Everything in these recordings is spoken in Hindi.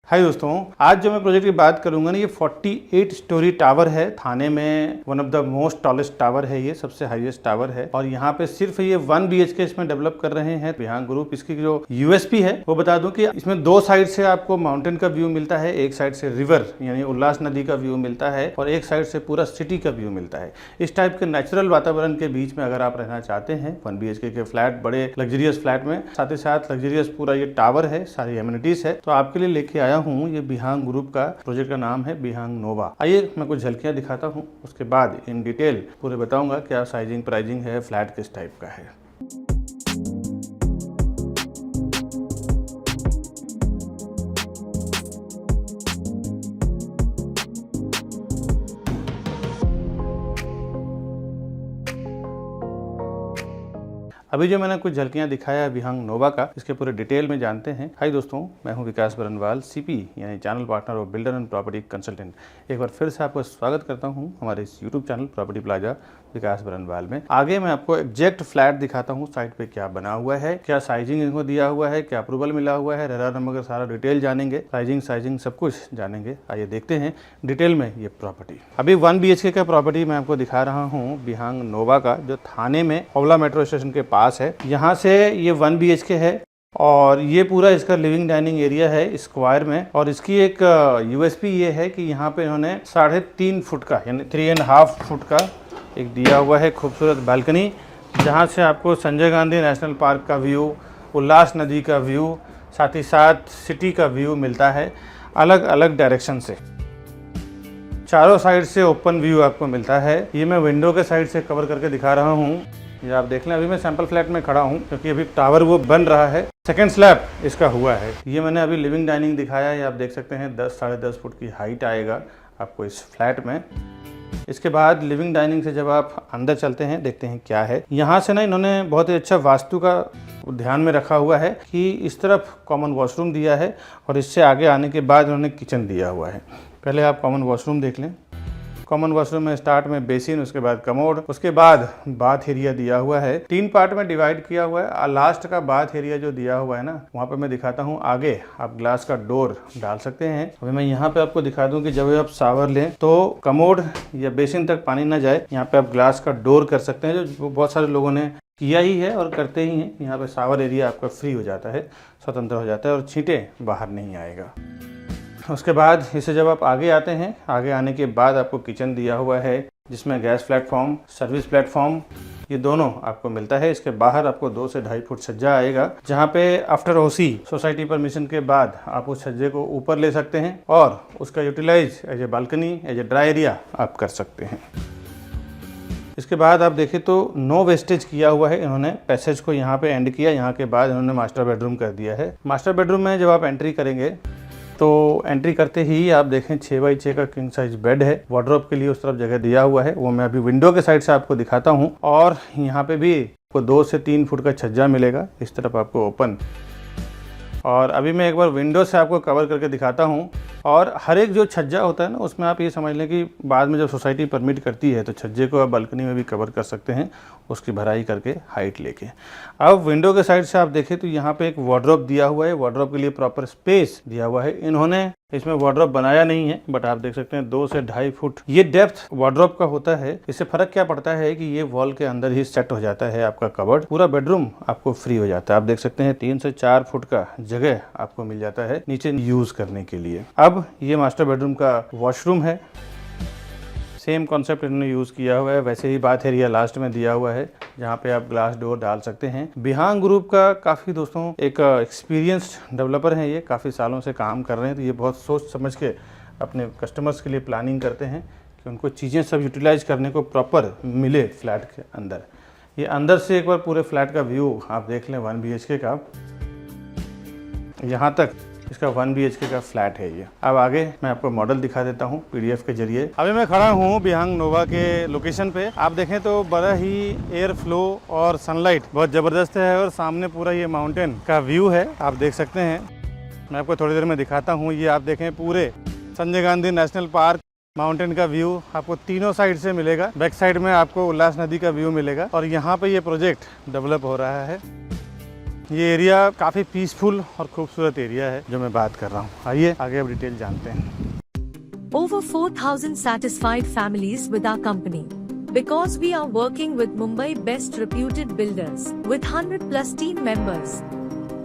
हाय दोस्तों, आज जो मैं प्रोजेक्ट की बात करूंगा ना, ये 48 स्टोरी टावर है। थाने में one of the most tallest tower है, ये सबसे हाईएस्ट टावर है। और यहाँ पे सिर्फ ये 1 BHK इसमें डेवलप कर रहे हैं विहांग ग्रुप। इसकी जो यूएसपी है वो बता दूं कि इसमें दो साइड से आपको माउंटेन का व्यू मिलता है, एक साइड से रिवर यानी उल्लास नदी का व्यू मिलता है और एक साइड से पूरा सिटी का व्यू मिलता है। इस टाइप के नेचुरल वातावरण के बीच में अगर आप रहना चाहते हैं 1 BHK के फ्लैट, बड़े लग्जरियस फ्लैट में, साथ ही साथ लग्जरियस पूरा ये टावर है, सारी एमिनिटीज है, तो आपके लिए लेके आया हूँ। ये विहांग ग्रुप का प्रोजेक्ट का नाम है विहांग नोवा। आइए मैं कुछ झलकियां दिखाता हूँ, उसके बाद इन डिटेल पूरे बताऊंगा क्या साइजिंग प्राइजिंग है, फ्लैट किस टाइप का है। अभी जो मैंने कुछ झलकियां दिखाया है विहांग नोवा का, इसके पूरे डिटेल में जानते हैं। हाय दोस्तों, मैं हूं विकास बरनवाल, सीपी यानी चैनल पार्टनर और बिल्डर एंड प्रॉपर्टी कंसल्टेंट। एक बार फिर से आपको स्वागत करता हूं हमारे इस यूट्यूब चैनल प्रॉपर्टी प्लाजा विकास बरनवाल में। आगे मैं आपको एग्जैक्ट फ्लैट दिखाता हूँ, साइट पे क्या बना हुआ है, क्या साइजिंग इनको दिया हुआ है, क्या अप्रूवल मिला हुआ है, रेरा नंबर का सारा डिटेल जानेंगे, साइजिंग सब कुछ जानेंगे। आइए देखते हैं डिटेल में ये प्रॉपर्टी। अभी 1 BHK का प्रॉपर्टी मैं आपको दिखा रहा हूँ विहांग नोवा का, जो थाने में ओवला मेट्रो स्टेशन के पास है। यहाँ से ये 1 BHK है और ये पूरा इसका लिविंग डाइनिंग एरिया है स्क्वायर में। और इसकी एक यूएसपी ये है कि यहाँ पे इन्होंने 3.5 फुट का यानी 3.5 फुट का एक दिया हुआ है खूबसूरत बालकनी, जहाँ से आपको संजय गांधी नेशनल पार्क का व्यू, उल्लास नदी का व्यू, साथ ही साथ सिटी का व्यू मिलता है अलग अलग डायरेक्शन से। चारों साइड से ओपन व्यू आपको मिलता है। ये मैं विंडो के साइड से कवर करके दिखा रहा हूँ। ये आप देख लें, अभी मैं सैंपल फ्लैट में खड़ा हूँ क्योंकि अभी टावर वो बन रहा है। सेकंड स्लैब इसका हुआ है। ये मैंने अभी लिविंग डाइनिंग दिखाया है, आप देख सकते हैं 10-10.5 फुट की हाइट आएगा आपको इस फ्लैट में। इसके बाद लिविंग डाइनिंग से जब आप अंदर चलते हैं, देखते हैं क्या है। यहाँ से ना इन्होंने बहुत ही अच्छा वास्तु का ध्यान में रखा हुआ है कि इस तरफ कॉमन वॉशरूम दिया है और इससे आगे आने के बाद इन्होंने किचन दिया हुआ है। पहले आप कॉमन वॉशरूम देख लें। कॉमन वॉशरूम में स्टार्ट में बेसिन, उसके बाद कमोड, उसके बाद बाथ एरिया दिया हुआ है। 3 पार्ट में डिवाइड किया हुआ है। लास्ट का बाथ एरिया जो दिया हुआ है ना, वहाँ पे मैं दिखाता हूँ। आगे आप ग्लास का डोर डाल सकते हैं। अभी मैं यहाँ पे आपको दिखा दूँ कि जब आप शावर लें तो कमोड या बेसिन तक पानी ना जाए, यहाँ पे आप ग्लास का डोर कर सकते हैं, जो बहुत सारे लोगों ने किया ही है और करते ही हैं। यहाँ पे शावर एरिया आपका फ्री हो जाता है, स्वतंत्र हो जाता है और छींटे बाहर नहीं आएगा। उसके बाद इसे जब आप आगे आते हैं, आगे आने के बाद आपको किचन दिया हुआ है, जिसमें गैस प्लेटफॉर्म, सर्विस प्लेटफॉर्म, ये दोनों आपको मिलता है। इसके बाहर आपको 2 से 2.5 फुट छज्जा आएगा, जहाँ पे आफ्टर ओसी सोसाइटी परमिशन के बाद आप उस छज्जे को ऊपर ले सकते हैं और उसका utilise as a balcony, as a dry area आप कर सकते हैं। इसके बाद आप देखें तो नो वेस्टेज किया हुआ है इन्होंने। पैसेज को यहाँ पे एंड किया, यहाँ के बाद इन्होंने मास्टर बेडरूम कर दिया है। मास्टर बेडरूम में जब आप एंट्री करेंगे तो एंट्री करते ही आप देखें 6x6 का किंग साइज बेड है। वार्डरोब के लिए उस तरफ जगह दिया हुआ है, वो मैं अभी विंडो के साइड से आपको दिखाता हूँ। और यहाँ पे भी आपको 2 से 3 फुट का छज्जा मिलेगा, इस तरफ आपको ओपन। और अभी मैं एक बार विंडो से आपको कवर करके दिखाता हूँ। और हर एक जो छज्जा होता है ना, उसमें आप ये समझ लें कि बाद में जब सोसाइटी परमिट करती है तो छज्जे को आप बालकनी में भी कवर कर सकते हैं, उसकी भराई करके हाइट लेके। अब विंडो के साइड से आप देखें तो यहाँ पे एक वार्डरोब दिया हुआ है। वार्डरोब के लिए प्रॉपर स्पेस दिया हुआ है। इन्होंने इसमें वार्डरोब बनाया नहीं है, बट आप देख सकते हैं 2 से 2.5 फुट ये डेप्थ वार्डरोब का होता है। इससे फर्क क्या पड़ता है कि ये वॉल के अंदर ही सेट हो जाता है आपका कबर्ड, पूरा बेडरूम आपको फ्री हो जाता है। आप देख सकते हैं 3 से 4 फुट का जगह आपको मिल जाता है नीचे यूज करने के लिए। अब ये मास्टर बेडरूम का वॉशरूम है। सेम कॉन्सेप्ट इन्होंने यूज़ किया हुआ है, वैसे ही बाथ एरिया लास्ट में दिया हुआ है, जहाँ पे आप ग्लास डोर डाल सकते हैं। विहांग ग्रुप का काफ़ी दोस्तों एक एक्सपीरियंस्ड डेवलपर हैं, ये काफ़ी सालों से काम कर रहे हैं, तो ये बहुत सोच समझ के अपने कस्टमर्स के लिए प्लानिंग करते हैं कि उनको चीज़ें सब यूटिलाइज करने को प्रॉपर मिले फ्लैट के अंदर। ये अंदर से एक बार पूरे फ्लैट का व्यू आप देख लें 1 BHK का। यहाँ तक इसका 1 BHK का फ्लैट है ये। अब आगे मैं आपको मॉडल दिखा देता हूँ PDF के जरिए। अभी मैं खड़ा हूँ विहांग नोवा के लोकेशन पे। आप देखें तो बड़ा ही एयर फ्लो और सनलाइट बहुत ज़बरदस्त है और सामने पूरा ये माउंटेन का व्यू है, आप देख सकते हैं। मैं आपको थोड़ी देर में दिखाता हूँ। ये आप देखें पूरे Sanjay Gandhi national park, mountain का व्यू आपको तीनों साइड से मिलेगा। बैक साइड में आपको उल्लास नदी का व्यू मिलेगा और यहाँ पे ये प्रोजेक्ट डेवलप हो रहा है। ये एरिया काफ़ी पीसफुल और खूबसूरत एरिया है जो मैं बात कर रहा हूँ। आइए आगे अब डिटेल जानते हैं। Over 4,000 satisfied families with our company. Because we are working with Mumbai best reputed builders with 100 plus team members.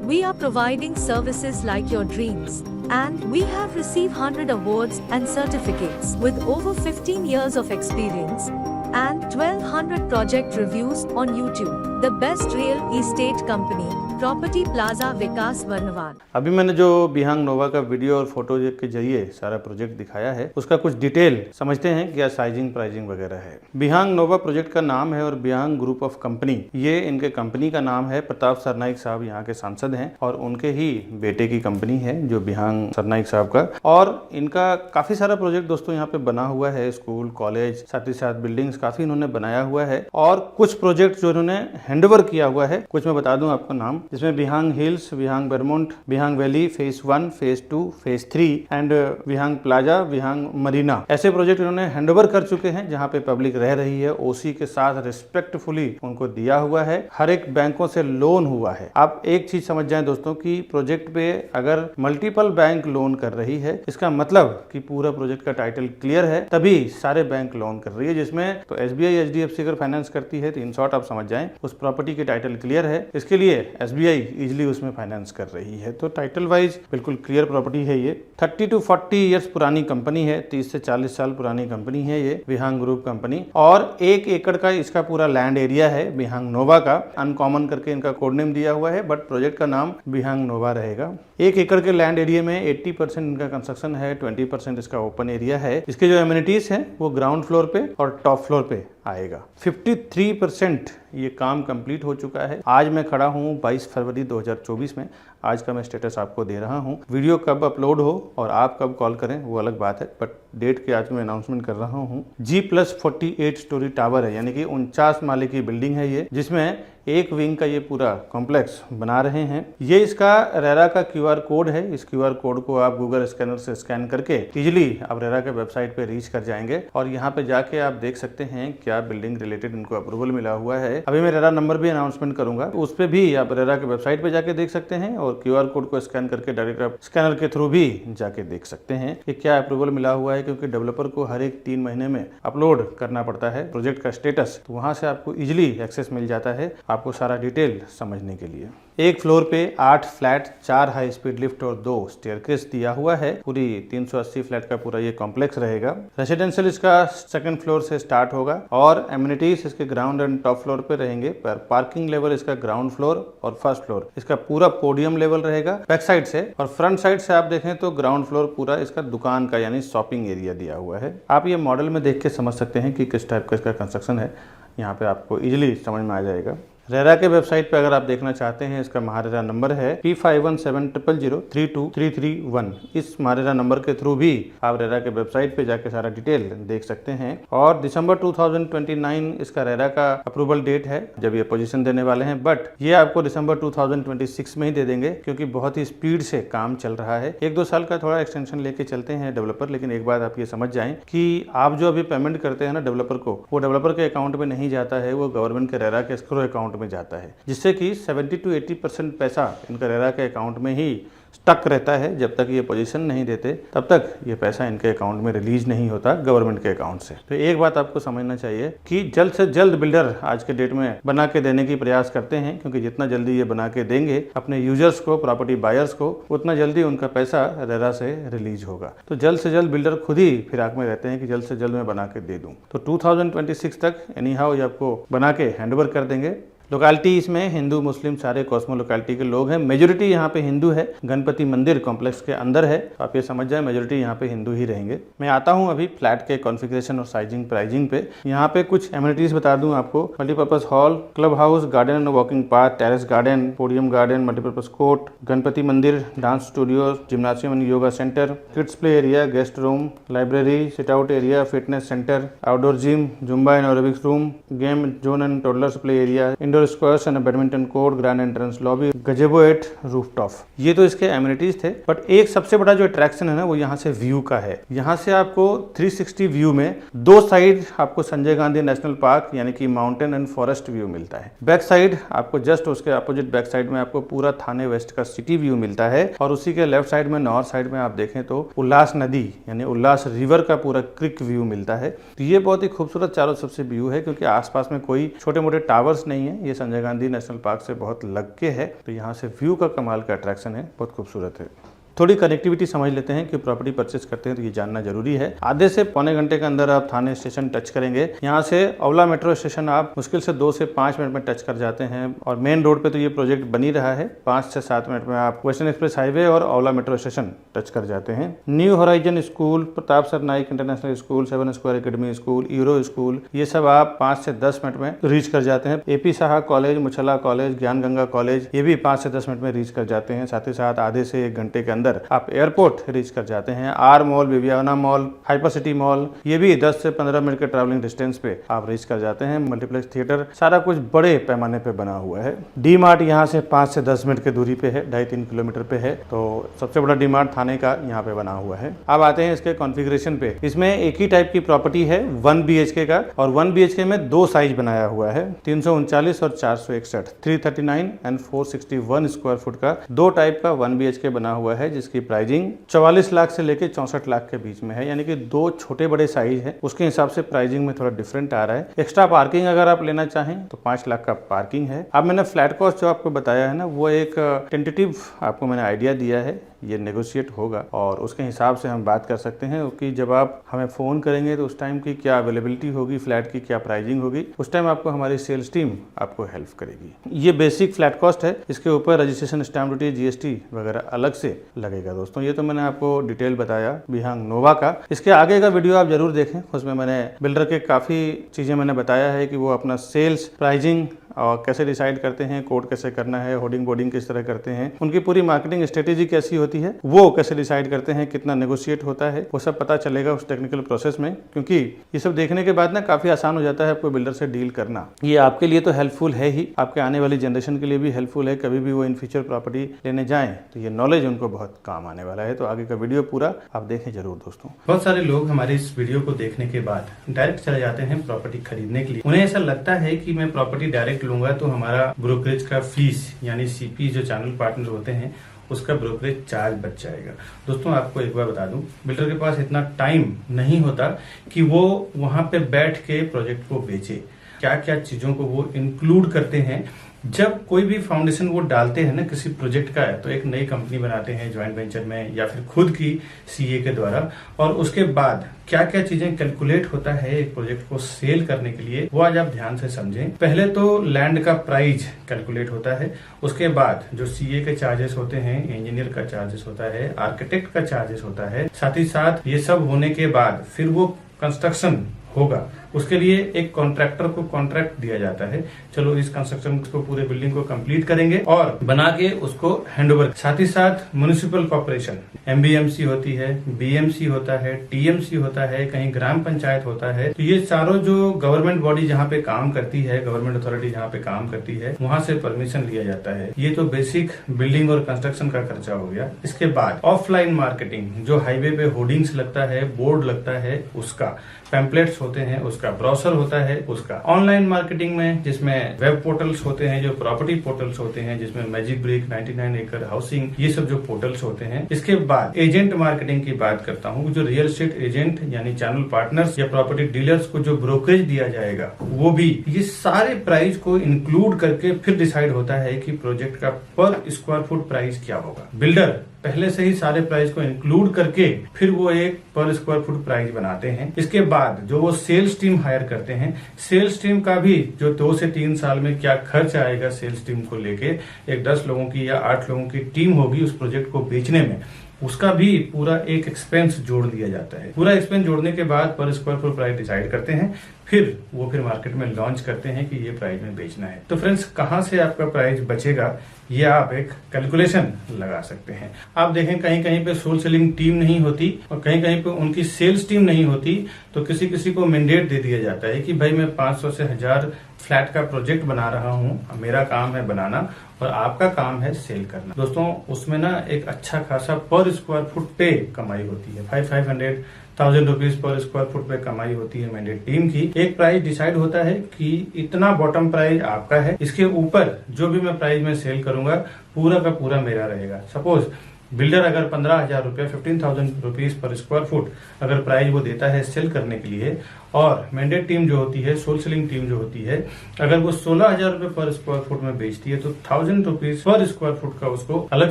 We are providing services like your dreams. And we have received 100 awards and certificates with over 15 years of experience. And 1200 project reviews on YouTube. The best real estate company, Property Plaza विकास वर्णवान। अभी मैंने जो बिहांग नोवा का वीडियो और फोटो के जरिए सारा प्रोजेक्ट दिखाया है, उसका कुछ डिटेल समझते हैं क्या साइजिंग प्राइजिंग वगैरह है। बिहांग नोवा प्रोजेक्ट का नाम है और बिहांग ग्रुप ऑफ कंपनी, ये इनके कंपनी का नाम है। प्रताप सरनाइक साहब यहाँ के सांसद हैं और उनके ही बेटे की कंपनी है जो बिहांग सरनाइक साहब का। और इनका काफी सारा प्रोजेक्ट दोस्तों यहाँ पे बना हुआ है, स्कूल कॉलेज साथ ही साथ बिल्डिंग्स काफी इन्होंने बनाया हुआ है। और कुछ प्रोजेक्ट जो इन्होंने हैंडओवर किया हुआ है, कुछ मैं बता दूं आपको नाम, जिसमें Vihang Hills, Vihang Vermont, Vihang Valley phase 1, phase 2, phase 3 and Vihang Plaza, Vihang Marina, ऐसे प्रोजेक्ट इन्होंने हैंडओवर कर चुके हैं जहां पे पब्लिक रह रही है। ओसी के साथ रिस्पेक्टफुली उनको दिया हुआ है, हर एक बैंकों से लोन हुआ है। आप एक चीज समझ जाएं दोस्तों कि प्रोजेक्ट पे अगर मल्टीपल बैंक लोन कर रही है, इसका मतलब कि पूरा प्रोजेक्ट का टाइटल क्लियर है, तभी सारे बैंक लोन कर रही है। जिसमें तो एसबीआई एचडीएफसी अगर फाइनेंस करती है तो इन शॉर्ट आप समझ जाएं उस प्रॉपर्टी के टाइटल क्लियर है, इसके लिए एसबीआई इजीली उसमें फाइनेंस कर रही है। तो टाइटल वाइज बिल्कुल क्लियर प्रॉपर्टी है ये। 30 to 40 इयर्स पुरानी कंपनी है, 30 से 40 साल पुरानी कंपनी है ये बिहांग ग्रुप कंपनी। और 1 एकड़ का इसका पूरा लैंड एरिया है बिहांग नोवा का। अनकॉमन करके इनका कोड नेम दिया हुआ है, बट प्रोजेक्ट का नाम बिहांग नोवा रहेगा। 1 एकड़ के लैंड एरिया में 80% इनका कंस्ट्रक्शन है, 20% इसका ओपन एरिया है। इसके जो एमिनिटीज हैं वो ग्राउंड फ्लोर पे और टॉप फ्लोर पे आएगा। 53% ये काम कंप्लीट हो चुका है। आज मैं खड़ा हूँ 22 फरवरी 2024 में। आज का मैं स्टेटस आपको दे रहा हूँ। वीडियो कब अपलोड हो और आप कब कॉल करें वो अलग बात है, बट डेट के आज मैं अनाउंसमेंट कर रहा हूँ। G+48 स्टोरी टावर है, यानी कि 49 माले की बिल्डिंग है ये, जिसमें एक विंग का ये पूरा कॉम्प्लेक्स बना रहे हैं। ये इसका रेरा का क्यूआर कोड है। इस क्यूआर कोड को आप गूगल स्कैनर से स्कैन करके इजिली आप रेरा के वेबसाइट पे रीच कर जाएंगे और यहाँ पे जाके आप देख सकते हैं क्या बिल्डिंग रिलेटेड इनको अप्रूवल मिला हुआ है। अभी मैं रेरा नंबर भी अनाउंसमेंट करूंगा, उस पर भी आप रेरा के वेबसाइट पे जाके देख सकते हैं और क्यूआर कोड को स्कैन करके डायरेक्ट आप स्कैनर के थ्रू भी जाके देख सकते हैं कि क्या अप्रूवल मिला हुआ है, क्योंकि डेवलपर को हर एक 3 महीने में अपलोड करना पड़ता है प्रोजेक्ट का स्टेटस। तो वहां से आपको इजिली एक्सेस मिल जाता है आपको सारा डिटेल समझने के लिए। एक फ्लोर पे 8 फ्लैट, 4 हाई स्पीड लिफ्ट और 2 स्टेयरकेस दिया हुआ है। पूरी 380 फ्लैट का पूरा ये कॉम्प्लेक्स रहेगा। रेसिडेंशियल इसका 2nd फ्लोर से स्टार्ट होगा और एमिनिटीज इसके ग्राउंड एंड टॉप फ्लोर पे रहेंगे। पर पार्किंग लेवल इसका ग्राउंड फ्लोर और 1st फ्लोर इसका पूरा पोडियम लेवल रहेगा बैक साइड से। और फ्रंट साइड से आप देखें तो ग्राउंड फ्लोर पूरा इसका दुकान का यानी शॉपिंग एरिया दिया हुआ है। आप ये मॉडल में देख के समझ सकते हैं कि किस टाइप का इसका कंस्ट्रक्शन है। यहाँ पे आपको इजिली समझ में आ जाएगा। रेरा के वेबसाइट पे अगर आप देखना चाहते हैं, इसका महारेरा नंबर है P5170032331। इस महारेरा नंबर के थ्रू भी आप रेरा के वेबसाइट पे जाके सारा डिटेल देख सकते हैं। और दिसंबर 2029 इसका रेरा का अप्रूवल डेट है जब ये पोजीशन देने वाले हैं, बट ये आपको दिसंबर 2026 में ही दे देंगे क्योंकि बहुत ही स्पीड से काम चल रहा है। 1-2 साल का थोड़ा एक्सटेंशन लेके चलते हैं डेवलपर, लेकिन एक बात आप ये समझ जाएं कि आप जो अभी पेमेंट करते हैं ना डेवलपर को, वो डेवलपर के अकाउंट में नहीं जाता है, वो गवर्नमेंट के रेरा के एस्क्रो अकाउंट में जाता है, जिससे कि 70 to 80% पैसा इनका रेरा के अकाउंट में ही स्टक रहता है। जब तक ये पोजीशन नहीं देते तब तक ये पैसा इनके अकाउंट में रिलीज नहीं होता गवर्नमेंट के अकाउंट से। तो एक बात आपको समझना चाहिए कि जल्द से जल्द बिल्डर आज के डेट में बना के देने की प्रयास करते हैं, क्योंकि जितना जल्दी ये बना के देंगे अपने यूजर्स को, प्रॉपर्टी बायर्स को, उतना जल्दी उनका पैसा रेरा से रिलीज होगा। तो जल्द से जल्द बिल्डर खुद ही फिराक में रहते हैं कि जल्द से जल्द मैं बना के दे दूं। तो 2026 तक एनी हाउ ये आपको बना के हैंडओवर कर देंगे। लोकेलिटी इसमें हिंदू मुस्लिम सारे कॉस्मो लोकेलिटी के लोग हैं। मेजोरिटी यहाँ पे हिंदू है। गणपति मंदिर कॉम्प्लेक्स के अंदर है, तो आप ये समझ जाए मेजोरिटी यहाँ पे हिंदू ही रहेंगे। मैं आता हूँ अभी फ्लैट के कॉन्फ़िगरेशन और साइजिंग प्राइजिंग पे। यहाँ पे कुछ एमिनिटीज बता दूं आपको। Multipurpose hall, club house, garden and walking park, terrace garden, podium garden, multipurpose court, Ganpati मंदिर, dance studio, gymnasium and yoga centre, kids play area, guest room, library, sit out area, fitness centre, outdoor gym, Zumba and aerobics room, game zone and toddlers play area, indoor squares and badminton court, grand entrance lobby, gazebo at rooftop. ये तो इसके एमिनिटीज थे, बट एक सबसे बड़ा जो अट्रैक्शन है ना वो यहाँ से व्यू का है। यहाँ से आपको 360 व्यू में दो साइड आपको संजय गांधी नेशनल पार्क यानी कि माउंटेन एंड फॉरेस्ट व्यू मिलता है। बैक साइड आपको जस्ट उसके अपोजिट बैक साइड में आपको पूरा थाने वेस्ट का सिटी व्यू मिलता है, और उसी के लेफ्ट साइड में नॉर्थ साइड में आप देखें तो उल्लास नदी यानी उल्लास रिवर का पूरा क्रिक व्यू मिलता है। तो ये बहुत ही खूबसूरत चारों सबसे व्यू है, क्योंकि आसपास में कोई छोटे मोटे टावर्स नहीं है, ये संजय गांधी नेशनल पार्क से बहुत लग के है। तो यहाँ से व्यू का कमाल का अट्रैक्शन है, बहुत खूबसूरत है। थोड़ी कनेक्टिविटी समझ लेते हैं कि प्रॉपर्टी परचेस करते हैं तो ये जानना जरूरी है। आधे से पौने घंटे के अंदर आप थाने स्टेशन टच करेंगे। यहाँ से औला मेट्रो स्टेशन आप मुश्किल से 2 से 5 मिनट में टच कर जाते हैं, और मेन रोड पे तो ये प्रोजेक्ट बनी रहा है। 5 से 7 मिनट में आप वेस्टर्न एक्सप्रेस हाईवे और औला मेट्रो स्टेशन टच कर जाते हैं। New horizon school, Pratap sir Naik international school, 7 square academy school, euro school, ये सब आप 5 से 10 मिनट में रीच कर जाते हैं। AP Shah college, Muchhala college, ज्ञान गंगा कॉलेज, ये भी 5 से 10 मिनट में रीच कर जाते हैं। साथ ही साथ आधे से 1 घंटे के अंदर आप एयरपोर्ट रीच कर जाते हैं। R mall, Viviana mall, HyperCity mall, ये भी 10 से 15 मिनट के ट्रैवलिंग डिस्टेंस पे आप रीच कर जाते हैं। मल्टीप्लेक्स थिएटर, सारा कुछ बड़े पैमाने पे बना हुआ है। डी मार्ट यहाँ से 5 से 10 मिनट की दूरी पे है, 2.5-3 किलोमीटर पे है। तो सबसे बड़ा डी मार्ट थाने का यहाँ पे बना हुआ है। अब आते हैं इसके कॉन्फ़िगरेशन पे। इसमें एक ही टाइप की प्रॉपर्टी है 1 BHK का, और 1 BHK में 2 साइज बनाया हुआ है, 339 और 461, 339 एंड 461 स्क्वायर फुट का 2 टाइप का 1 BHK बना हुआ है, जिसकी प्राइसिंग 44 लाख से लेके 64 लाख के बीच में है। यानी कि 2 छोटे बड़े साइज है, उसके हिसाब से प्राइसिंग में थोड़ा डिफरेंट आ रहा है। एक्स्ट्रा पार्किंग अगर आप लेना चाहें तो 5 लाख का पार्किंग है। अब मैंने फ्लैट कॉस्ट जो आपको बताया है ना, वो एक टेंटेटिव आपको मैंने आइडिया दिया है, ये नेगोशिएट होगा और उसके हिसाब से हम बात कर सकते हैं कि जब आप हमें फ़ोन करेंगे तो उस टाइम की क्या अवेलेबिलिटी होगी, फ्लैट की क्या प्राइसिंग होगी, उस टाइम आपको हमारी सेल्स टीम आपको हेल्प करेगी। ये बेसिक फ्लैट कॉस्ट है, इसके ऊपर रजिस्ट्रेशन, स्टैम्प ड्यूटी, GST वगैरह अलग से लगेगा। दोस्तों ये तो मैंने आपको डिटेल बताया विहंग नोवा का। इसके आगे का वीडियो आप जरूर देखें, उसमें मैंने बिल्डर के काफ़ी चीज़ें मैंने बताया है कि वो अपना सेल्स प्राइसिंग और कैसे डिसाइड करते हैं, कोड कैसे करना है, होर्डिंग बोर्डिंग किस तरह करते हैं, उनकी पूरी मार्केटिंग स्ट्रेटेजी कैसी होती है, वो कैसे डिसाइड करते हैं, कितना नेगोशिएट होता है, वो सब पता चलेगा उस टेक्निकल प्रोसेस में। क्योंकि ये सब देखने के बाद ना काफ़ी आसान हो जाता है आपको बिल्डर से डील करना। ये आपके लिए तो हेल्पफुल है ही, आपके आने वाली जनरेशन के लिए भी हेल्पफुल है। कभी भी वो इन फ्यूचर प्रॉपर्टी लेने जाएं तो ये नॉलेज उनको बहुत काम आने वाला है। तो आगे का वीडियो पूरा आप देखें जरूर दोस्तों। बहुत सारे लोग हमारे इस वीडियो को देखने के बाद डायरेक्ट चले जाते हैं प्रॉपर्टी खरीदने के लिए। उन्हें ऐसा लगता है कि मैं प्रॉपर्टी डायरेक्ट लूंगा तो हमारा ब्रोकरेज का फीस यानी CP जो चैनल पार्टनर होते हैं उसका ब्रोकरेज चार्ज बच जाएगा। दोस्तों आपको एक बार बता दूं, बिल्डर के पास इतना टाइम नहीं होता कि वो वहां पे बैठ के प्रोजेक्ट को बेचे। क्या क्या चीजों को वो इंक्लूड करते हैं। जब कोई भी फाउंडेशन वो डालते हैं ना किसी प्रोजेक्ट का है, तो एक नई कंपनी बनाते हैं ज्वाइंट वेंचर में या फिर खुद की CA के द्वारा, और उसके बाद क्या क्या चीजें कैलकुलेट होता है एक प्रोजेक्ट को सेल करने के लिए, वो आज आप ध्यान से समझें। पहले तो लैंड का प्राइस कैलकुलेट होता है, उसके बाद जो CA के चार्जेस होते हैं, इंजीनियर का चार्जेस होता है, आर्किटेक्ट का चार्जेस होता है, साथ ही साथ ये सब होने के बाद फिर वो कंस्ट्रक्शन होगा। उसके लिए एक कॉन्ट्रैक्टर को कॉन्ट्रैक्ट दिया जाता है, चलो इस कंस्ट्रक्शन को, पूरे बिल्डिंग को कंप्लीट करेंगे और बना के उसको हैंडओवर। साथ ही साथ म्युनिसिपल कॉर्पोरेशन, MBMC होती है, BMC होता है, TMC होता है, कहीं ग्राम पंचायत होता है। तो ये चारों जो गवर्नमेंट बॉडी जहाँ पे काम करती है, गवर्नमेंट अथॉरिटी जहाँ पे काम करती है, वहां से परमिशन लिया जाता है। ये तो बेसिक बिल्डिंग और कंस्ट्रक्शन का खर्चा हो गया। इसके बाद ऑफलाइन मार्केटिंग, जो हाईवे पे होर्डिंग्स लगता है, बोर्ड लगता है, उसका पैम्पलेट्स होते हैं, उसका ब्राउसर होता है, उसका ऑनलाइन मार्केटिंग में जिसमें वेब पोर्टल्स होते हैं, जो प्रॉपर्टी पोर्टल्स होते हैं, जिसमें मैजिक ब्रिक, 99 एकड़ हाउसिंग, ये सब जो पोर्टल्स होते हैं। इसके बाद एजेंट मार्केटिंग की बात करता हूँ, जो रियल एस्टेट एजेंट यानी चैनल पार्टनर्स या प्रॉपर्टी डीलर्स को जो ब्रोकरेज दिया जाएगा, वो भी ये सारे प्राइस को इंक्लूड करके फिर डिसाइड होता है कि प्रोजेक्ट का पर स्क्वायर फुट प्राइस क्या होगा। बिल्डर पहले से ही सारे प्राइस को इंक्लूड करके फिर वो एक पर स्क्वायर फुट प्राइस बनाते हैं। इसके बाद जो वो सेल्स टीम हायर करते हैं, सेल्स टीम का भी जो 2 से 3 साल में क्या खर्च आएगा सेल्स टीम को लेके, एक 10 लोगों की या 8 लोगों की टीम होगी उस प्रोजेक्ट को बेचने में, उसका भी पूरा एक एक्सपेंस जोड़ दिया जाता है। पूरा एक्सपेंस जोड़ने के बाद पर स्क्वायर फुट प्राइस डिसाइड करते हैं। फिर वो मार्केट में लॉन्च करते हैं कि ये प्राइस में बेचना है। तो फ्रेंड्स, कहां से आपका प्राइस बचेगा ये आप एक कैलकुलेशन लगा सकते हैं। आप देखें कहीं कहीं पे सोल सेलिंग टीम नहीं होती और कहीं कहीं पे उनकी सेल्स टीम नहीं होती, तो किसी किसी को मैंडेट दे दिया जाता है कि भाई मैं 500 से 1000 फ्लैट का प्रोजेक्ट बना रहा हूँ, मेरा काम है बनाना और आपका काम है सेल करना। दोस्तों, उसमें ना एक अच्छा खासा पर स्क्वायर फुट पे कमाई होती है। 500,000 रुपीज पर स्क्वायर फुट पे कमाई होती है मैंडेट टीम की। एक प्राइस डिसाइड होता है कि इतना बॉटम प्राइस आपका है, इसके ऊपर जो भी मैं प्राइस में सेल करूंगा पूरा का पूरा मेरा रहेगा। सपोज बिल्डर अगर 15,000 रुपया 15,000 रुपीज पर स्क्वायर फुट अगर प्राइस वो देता है सेल करने के लिए, और मैंडेट टीम जो होती है, सोल सेलिंग टीम जो होती है, अगर वो 16,000 रुपये पर स्क्वायर फुट में बेचती है तो 1000 रुपीज पर स्क्वायर फुट का उसको अलग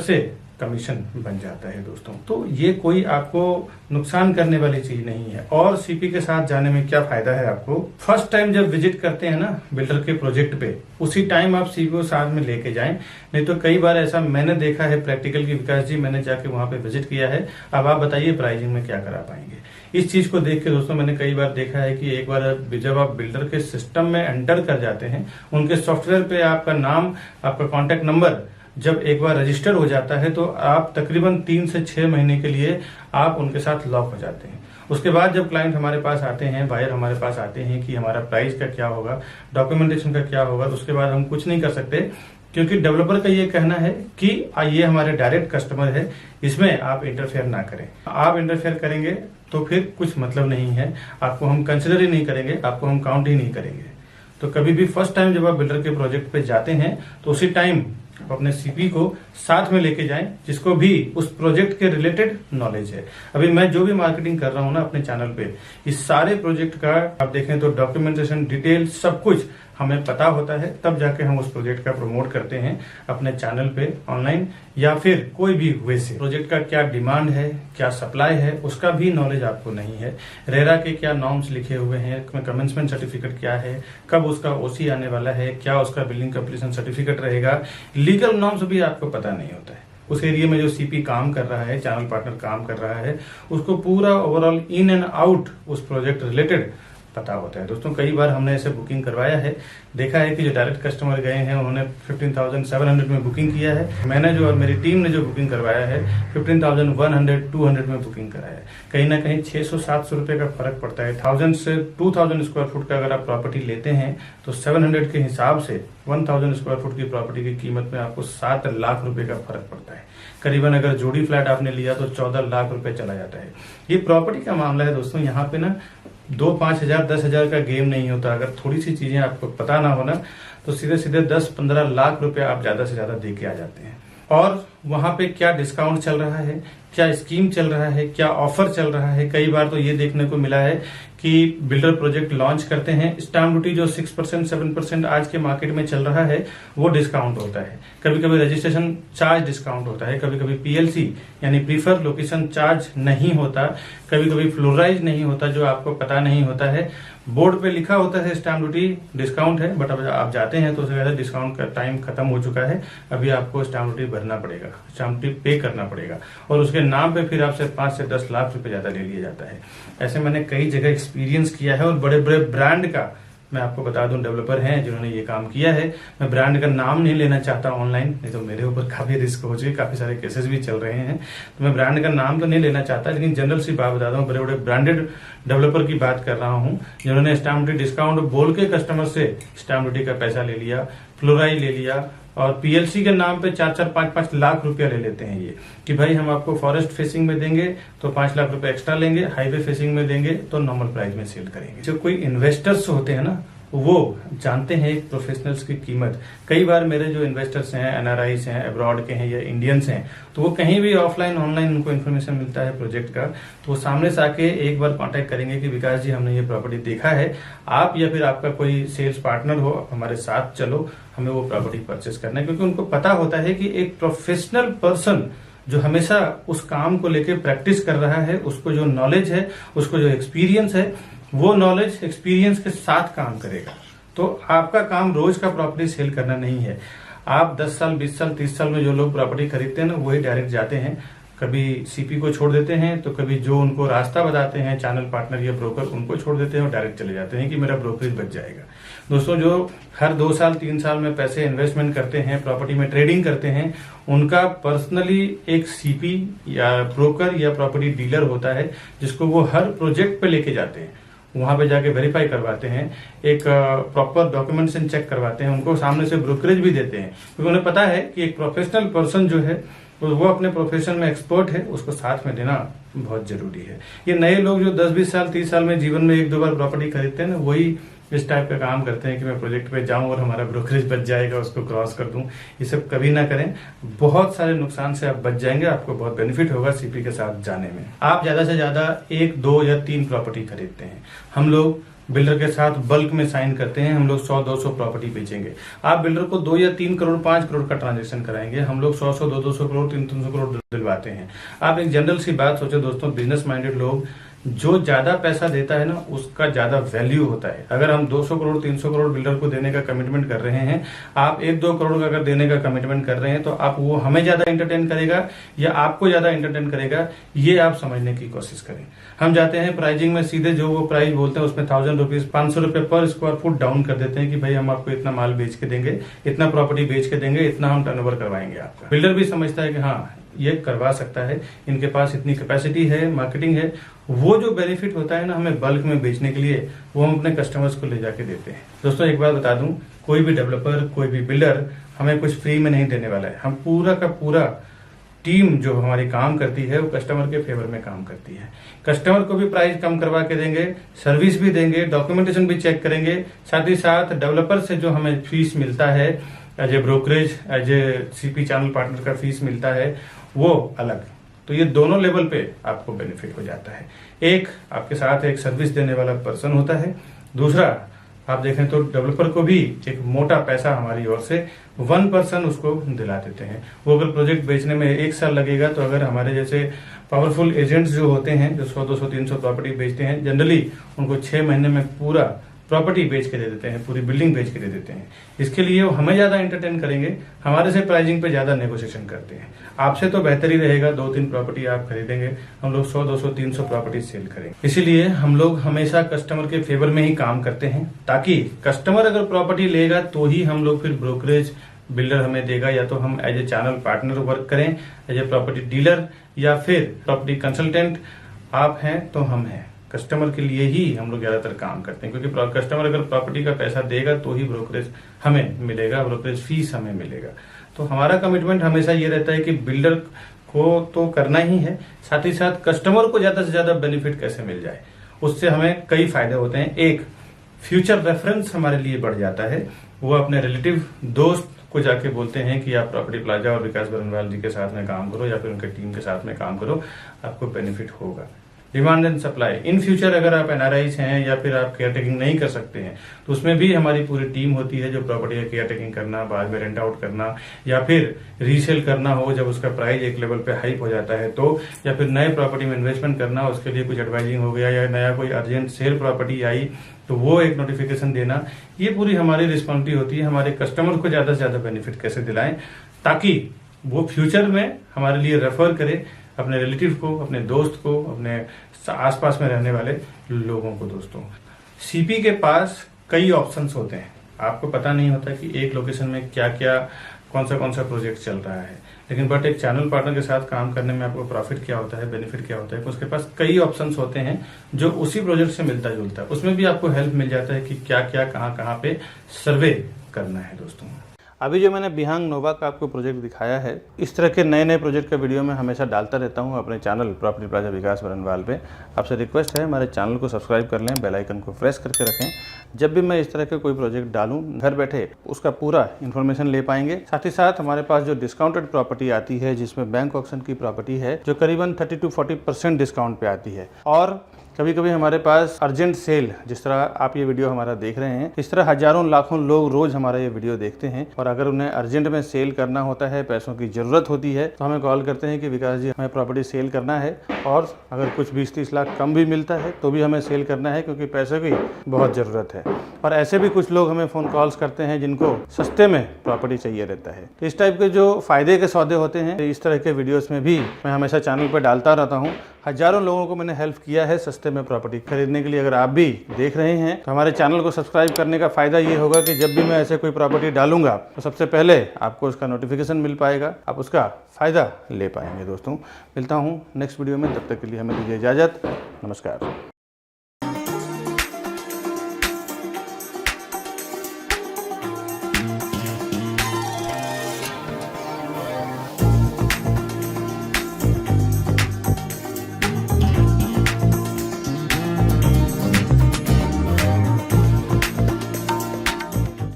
से कमीशन बन जाता है। दोस्तों, तो ये कोई आपको नुकसान करने वाली चीज नहीं है। और सीपी के साथ जाने में क्या फायदा है आपको, फर्स्ट टाइम जब विजिट करते हैं ना बिल्डर के प्रोजेक्ट पे, उसी टाइम आप सीपी को साथ में लेके जाएं। नहीं तो कई बार ऐसा मैंने देखा है प्रैक्टिकल की, विकास जी मैंने जाके वहां पे विजिट किया है, अब आप बताइए प्राइसिंग में क्या करा पाएंगे। इस चीज को देख के दोस्तों मैंने कई बार देखा है कि एक बार जब आप बिल्डर के सिस्टम में एंटर कर जाते हैं, उनके सॉफ्टवेयर पे आपका नाम, आपका कॉन्टेक्ट नंबर जब एक बार रजिस्टर हो जाता है तो आप तकरीबन 3 से 6 महीने के लिए आप उनके साथ लॉक हो जाते हैं। उसके बाद जब क्लाइंट हमारे पास आते हैं, बायर हमारे पास आते हैं कि हमारा प्राइस का क्या होगा, डॉक्यूमेंटेशन का क्या होगा, उसके बाद हम कुछ नहीं कर सकते, क्योंकि डेवलपर का ये कहना है कि ये हमारे डायरेक्ट कस्टमर है, इसमें आप इंटरफेयर ना करें। आप इंटरफेयर करेंगे तो फिर कुछ मतलब नहीं है, आपको हम कंसिडर ही नहीं करेंगे, आपको हम काउंट ही नहीं करेंगे। तो कभी भी फर्स्ट टाइम जब आप बिल्डर के प्रोजेक्ट पे जाते हैं तो उसी टाइम आप अपने सीपी को साथ में लेके जाएं, जिसको भी उस प्रोजेक्ट के रिलेटेड नॉलेज है। अभी मैं जो भी मार्केटिंग कर रहा हूं ना अपने चैनल पे, इस सारे प्रोजेक्ट का आप देखें तो डॉक्यूमेंटेशन, डिटेल सब कुछ हमें पता होता है, तब जाके हम उस प्रोजेक्ट का प्रमोट करते हैं अपने चैनल पे, ऑनलाइन या फिर कोई भी वे से। प्रोजेक्ट का क्या डिमांड है, क्या सप्लाई है, उसका भी नॉलेज आपको नहीं है। रेरा के क्या नॉर्म्स लिखे हुए हैं, कमेंसमेंट सर्टिफिकेट क्या है, कब उसका ओसी आने वाला है, क्या उसका बिल्डिंग कंप्लीशन सर्टिफिकेट रहेगा, लीगल नॉर्म्स भी आपको पता नहीं होता है। उस एरिया में जो सीपी काम कर रहा है, चैनल पार्टनर काम कर रहा है, उसको पूरा ओवरऑल इन एंड आउट उस प्रोजेक्ट रिलेटेड पता होता है। दोस्तों, कई बार हमने ऐसे बुकिंग करवाया है, देखा है कि जो डायरेक्ट कस्टमर गए हैं उन्होंने 15,700 में बुकिंग किया है, मैंने जो और मेरी टीम ने जो बुकिंग करवाया है 15,100, 200 में बुकिंग कराया है। कहीं ना कहीं 600-700 रुपए का फर्क पड़ता है। 1000 से 2000 स्क्वायर फुट का अगर आप प्रॉपर्टी लेते हैं तो 700 के हिसाब से 1000 स्क्वायर फुट की प्रॉपर्टी की कीमत में आपको 7 लाख रुपए का फर्क पड़ता है। करीबन अगर जोड़ी फ्लैट आपने लिया तो 14 लाख रुपए चला जाता है। ये प्रॉपर्टी का मामला है दोस्तों, यहाँ पे ना 2-5 हजार 10 हजार का गेम नहीं होता। अगर थोड़ी सी चीजें आपको पता ना हो ना तो सीधे सीधे 10-15 लाख रुपए आप ज्यादा से ज्यादा दे के आ जाते हैं। और वहां पे क्या डिस्काउंट चल रहा है, क्या स्कीम चल रहा है, क्या ऑफर चल रहा है। कई बार तो ये देखने को मिला है कि बिल्डर प्रोजेक्ट लॉन्च करते हैं, स्टैम्प ड्यूटी जो 6% 7% आज के मार्केट में चल रहा है वो डिस्काउंट होता है। कभी कभी रजिस्ट्रेशन चार्ज डिस्काउंट होता है, कभी कभी पीएलसी यानी प्रीफर लोकेशन चार्ज नहीं होता, कभी कभी फ्लोराइज नहीं होता, जो आपको पता नहीं होता है। बोर्ड पे लिखा होता है स्टैम्प ड्यूटी डिस्काउंट है, बट अब आप जाते हैं तो उससे ज्यादा डिस्काउंट का टाइम खत्म हो चुका है। अभी आपको स्टैम्प ड्यूटी भरना पड़ेगा, स्टैम्प ड्यूटी पे करना पड़ेगा और उसके नाम पे फिर आपसे 5 से 10 लाख रुपए ज्यादा ले लिया जाता है। ऐसे मैंने कई जगह एक्सपीरियंस किया है और बड़े बड़े ब्रांड का मैं आपको बता दूं डेवलपर हैं जिन्होंने ये काम किया है। मैं ब्रांड का नाम नहीं लेना चाहता ऑनलाइन, नहीं तो मेरे ऊपर काफी रिस्क हो चुके, काफी सारे केसेस भी चल रहे हैं, तो मैं ब्रांड का नाम तो नहीं लेना चाहता, लेकिन जनरल सी बात बताता हूँ। बड़े बड़े ब्रांडेड डेवलपर की बात कर रहा हूँ जिन्होंने स्टैम्प ड्यूटी डिस्काउंट बोल के कस्टमर से स्टैम्प ड्यूटी का पैसा ले लिया, फ्लोराइज ले लिया और पीएलसी के नाम पे 4-4, 5-5 लाख रुपया ले लेते हैं ये कि भाई हम आपको फॉरेस्ट फेसिंग में देंगे तो 5 लाख रुपए एक्स्ट्रा लेंगे, हाईवे फेसिंग में देंगे तो नॉर्मल प्राइस में सेल करेंगे। जो कोई इन्वेस्टर्स होते हैं ना वो जानते हैं एक प्रोफेशनल्स की कीमत। कई बार मेरे जो इन्वेस्टर्स हैं, एनआरआईस हैं, अब्रॉड के हैं या इंडियंस हैं, तो वो कहीं भी ऑफलाइन ऑनलाइन उनको इन्फॉर्मेशन मिलता है प्रोजेक्ट का, तो वो सामने से आके एक बार कांटेक्ट करेंगे कि विकास जी हमने ये प्रॉपर्टी देखा है, आप या फिर आपका कोई सेल्स पार्टनर हो हमारे साथ चलो, हमें वो प्रॉपर्टी परचेस करना है। क्योंकि उनको पता होता है कि एक प्रोफेशनल पर्सन जो हमेशा उस काम को लेकर प्रैक्टिस कर रहा है, उसको जो नॉलेज है, उसको जो एक्सपीरियंस है, वो नॉलेज एक्सपीरियंस के साथ काम करेगा। तो आपका काम रोज का प्रॉपर्टी सेल करना नहीं है। आप 10 साल 20 साल 30 साल में जो लोग प्रॉपर्टी खरीदते हैं ना वही डायरेक्ट जाते हैं कभी सीपी को छोड़ देते हैं, तो कभी जो उनको रास्ता बताते हैं चैनल पार्टनर या ब्रोकर उनको छोड़ देते हैं और डायरेक्ट चले जाते हैं कि मेरा ब्रोकरेज बच जाएगा। दोस्तों, जो हर 2 साल 3 साल में पैसे इन्वेस्टमेंट करते हैं, प्रॉपर्टी में ट्रेडिंग करते हैं, उनका पर्सनली एक सीपी या ब्रोकर या प्रॉपर्टी डीलर होता है जिसको वो हर प्रोजेक्ट पे लेके जाते हैं, वहां पे जाके वेरीफाई करवाते हैं, एक प्रॉपर डॉक्यूमेंटेशन चेक करवाते हैं, उनको सामने से ब्रोकरेज भी देते हैं, क्योंकि उन्हें पता है कि एक प्रोफेशनल पर्सन जो है वो अपने प्रोफेशन में एक्सपर्ट है, उसको साथ में देना बहुत जरूरी है। ये नए लोग जो 10-20 साल 30 साल में जीवन में 1-2 बार प्रॉपर्टी खरीदते हैं ना, वही इस टाइप का काम करते हैं कि मैं प्रोजेक्ट पे जाऊं और हमारा ब्रोकरेज बच जाएगा, उसको क्रॉस कर दूं। ये सब कभी ना करें, बहुत सारे नुकसान से आप बच जाएंगे, आपको बहुत बेनिफिट होगा सीपी के साथ जाने में। आप ज्यादा से ज्यादा 1, 2 या 3 प्रॉपर्टी खरीदते हैं, हम लोग बिल्डर के साथ बल्क में साइन करते हैं, हम लोग 100-200 प्रॉपर्टी बेचेंगे। आप बिल्डर को 2 या 3 करोड़ 5 करोड़ का ट्रांजेक्शन कराएंगे, हम लोग 100-100 200 करोड़ 300 करोड़ दिलवाते हैं। आप एक जनरल सी बात सोचो दोस्तों, बिजनेस माइंडेड लोग, जो ज्यादा पैसा देता है ना उसका ज्यादा वैल्यू होता है। अगर हम 200 करोड़ 300 करोड़ बिल्डर को देने का कमिटमेंट कर रहे हैं, आप 1-2 करोड़ का अगर देने का कमिटमेंट कर रहे हैं, तो आप वो हमें ज्यादा एंटरटेन करेगा या आपको ज्यादा एंटरटेन करेगा, ये आप समझने की कोशिश करें। हम जाते हैं प्राइजिंग में, सीधे जो वो प्राइस बोलते हैं उसमें 1000 रुपीज 500 रुपए पर स्क्वायर फुट डाउन कर देते हैं कि भाई हम आपको इतना माल बेच के देंगे, इतना प्रॉपर्टी बेच के देंगे, इतना हम टर्नओवर करवाएंगे आपका। बिल्डर भी समझता है कि हाँ ये करवा सकता है, इनके पास इतनी कैपेसिटी है, मार्केटिंग है। वो जो बेनिफिट होता है ना हमें बल्क में बेचने के लिए, वो हम अपने कस्टमर्स को ले जाके देते हैं। दोस्तों, एक बात बता दूं, कोई भी डेवलपर, कोई भी बिल्डर हमें कुछ फ्री में नहीं देने वाला है। हम पूरा का पूरा टीम जो हमारी काम करती है वो कस्टमर के फेवर में काम करती है। कस्टमर को भी प्राइस कम करवा के देंगे, सर्विस भी देंगे, डॉक्यूमेंटेशन भी चेक करेंगे, साथ ही साथ डेवलपर से जो हमें फीस मिलता है as a brokerage, as a CP channel partner का फीस मिलता है, वो अलग। तो ये दोनों लेवल पे आपको बेनिफिट हो जाता है। एक, आपके साथ एक सर्विस देने वाला पर्सन होता है, दूसरा आप देखें तो डेवलपर को भी एक मोटा पैसा हमारी ओर से 1% उसको दिला देते हैं। वो अगर प्रोजेक्ट बेचने में 1 साल लगेगा, तो अगर हमारे जैसे पावरफुल एजेंट्स जो होते हैं, जो 100-200 300 प्रॉपर्टी बेचते हैं, जनरली उनको 6 महीने में पूरा प्रॉपर्टी बेच के दे देते हैं, पूरी बिल्डिंग बेच के दे देते हैं। इसके लिए वो हमें ज्यादा एंटरटेन करेंगे, हमारे से प्राइसिंग पे ज्यादा नेगोशिएशन करते हैं। आपसे तो बेहतर ही रहेगा, 2-3 प्रॉपर्टी आप खरीदेंगे, हम लोग 100-200 300 प्रॉपर्टी सेल करेंगे। इसीलिए हम लोग हमेशा कस्टमर के फेवर में ही काम करते हैं, ताकि कस्टमर अगर प्रॉपर्टी लेगा तो ही हम लोग फिर ब्रोकरेज बिल्डर हमें देगा, या तो हम as a channel partner work करें, एज ए प्रॉपर्टी डीलर या फिर प्रॉपर्टी कंसल्टेंट। आप हैं तो हम हैं, कस्टमर के लिए ही हम लोग ज्यादातर काम करते हैं, क्योंकि कस्टमर अगर प्रॉपर्टी का पैसा देगा तो ही ब्रोकरेज हमें मिलेगा, ब्रोकरेज फीस हमें मिलेगा। तो हमारा कमिटमेंट हमेशा ये रहता है कि बिल्डर को तो करना ही है, साथ ही साथ कस्टमर को ज्यादा से ज्यादा बेनिफिट कैसे मिल जाए, उससे हमें कई फायदे होते हैं। एक, फ्यूचर रेफरेंस हमारे लिए बढ़ जाता है। वो अपने रिलेटिव दोस्त को जाके बोलते हैं कि आप प्रॉपर्टी प्लाजा और विकास बरनवाल जी के साथ में काम करो या फिर उनके टीम के साथ में काम करो, आपको बेनिफिट होगा। Demand and supply, in future अगर आप एनआरआईज हैं या फिर आप केयर टेकिंग नहीं कर सकते हैं, तो उसमें भी हमारी पूरी टीम होती है जो प्रॉपर्टी का केयर टेकिंग करना, बाद में रेंट आउट करना या फिर रीसेल करना हो जब उसका प्राइस एक लेवल पे हाइप हो जाता है तो, या फिर नए प्रॉपर्टी में इन्वेस्टमेंट करना, उसके लिए कुछ एडवाइजिंग हो गया या नया कोई अर्जेंट सेल प्रॉपर्टी आई तो वो एक नोटिफिकेशन देना, ये पूरी हमारी रिस्पॉन्सिबिलिटी होती है। हमारे कस्टमर को ज्यादा से ज्यादा बेनिफिट कैसे दिलाएं ताकि वो फ्यूचर में हमारे लिए रेफर करे अपने रिलेटिव को, अपने दोस्त को, अपने आसपास में रहने वाले लोगों को। दोस्तों, सीपी के पास कई ऑप्शंस होते हैं, आपको पता नहीं होता कि एक लोकेशन में क्या क्या कौन सा प्रोजेक्ट चल रहा है, लेकिन बट एक चैनल पार्टनर के साथ काम करने में आपको प्रॉफिट क्या होता है, बेनिफिट क्या होता है, उसके पास कई ऑप्शंस होते हैं जो उसी प्रोजेक्ट से मिलता जुलता है। उसमें भी आपको हेल्प मिल जाता है कि क्या क्या कहाँ पे सर्वे करना है। दोस्तों, अभी जो मैंने बिहांग नोवा का आपको प्रोजेक्ट दिखाया है, इस तरह के नए नए प्रोजेक्ट का वीडियो मैं हमेशा डालता रहता हूं अपने चैनल प्रॉपर्टी प्लाजा विकास बरनवाल पे। आपसे रिक्वेस्ट है हमारे चैनल को सब्सक्राइब कर लें, बेल आइकन को प्रेस करके रखें। जब भी मैं इस तरह के कोई प्रोजेक्ट डालूं, घर बैठे उसका पूरा इन्फॉर्मेशन ले पाएंगे। साथ ही साथ हमारे पास जो डिस्काउंटेड प्रॉपर्टी आती है, जिसमें बैंक ऑक्शन की प्रॉपर्टी है, जो करीबन 30 to 40% डिस्काउंट पे आती है, और कभी कभी हमारे पास अर्जेंट सेल, जिस तरह आप ये वीडियो हमारा देख रहे हैं, इस तरह हजारों लाखों लोग रोज हमारा ये वीडियो देखते हैं और अगर उन्हें अर्जेंट में सेल करना होता है, पैसों की जरूरत होती है, तो हमें कॉल करते हैं कि विकास जी हमें प्रॉपर्टी सेल करना है और अगर कुछ 20-30 लाख कम भी मिलता है तो भी हमें सेल करना है क्योंकि पैसों की बहुत ज़रूरत है। और ऐसे भी कुछ लोग हमें फ़ोन कॉल्स करते हैं जिनको सस्ते में प्रॉपर्टी चाहिए रहता है। तो इस टाइप के जो फ़ायदे के सौदे होते हैं, इस तरह के वीडियोस में भी मैं हमेशा चैनल पर डालता रहता हूँ। हजारों लोगों को मैंने हेल्प किया है सस्ते में प्रॉपर्टी खरीदने के लिए। अगर आप भी देख रहे हैं तो हमारे चैनल को सब्सक्राइब करने का फ़ायदा ये होगा कि जब भी मैं ऐसे कोई प्रॉपर्टी डालूंगा तो सबसे पहले आपको उसका नोटिफिकेशन मिल पाएगा, आप उसका फ़ायदा ले पाएंगे। दोस्तों, मिलता हूँ नेक्स्ट वीडियो में, तब तक के लिए हमें दीजिए इजाज़त। नमस्कार।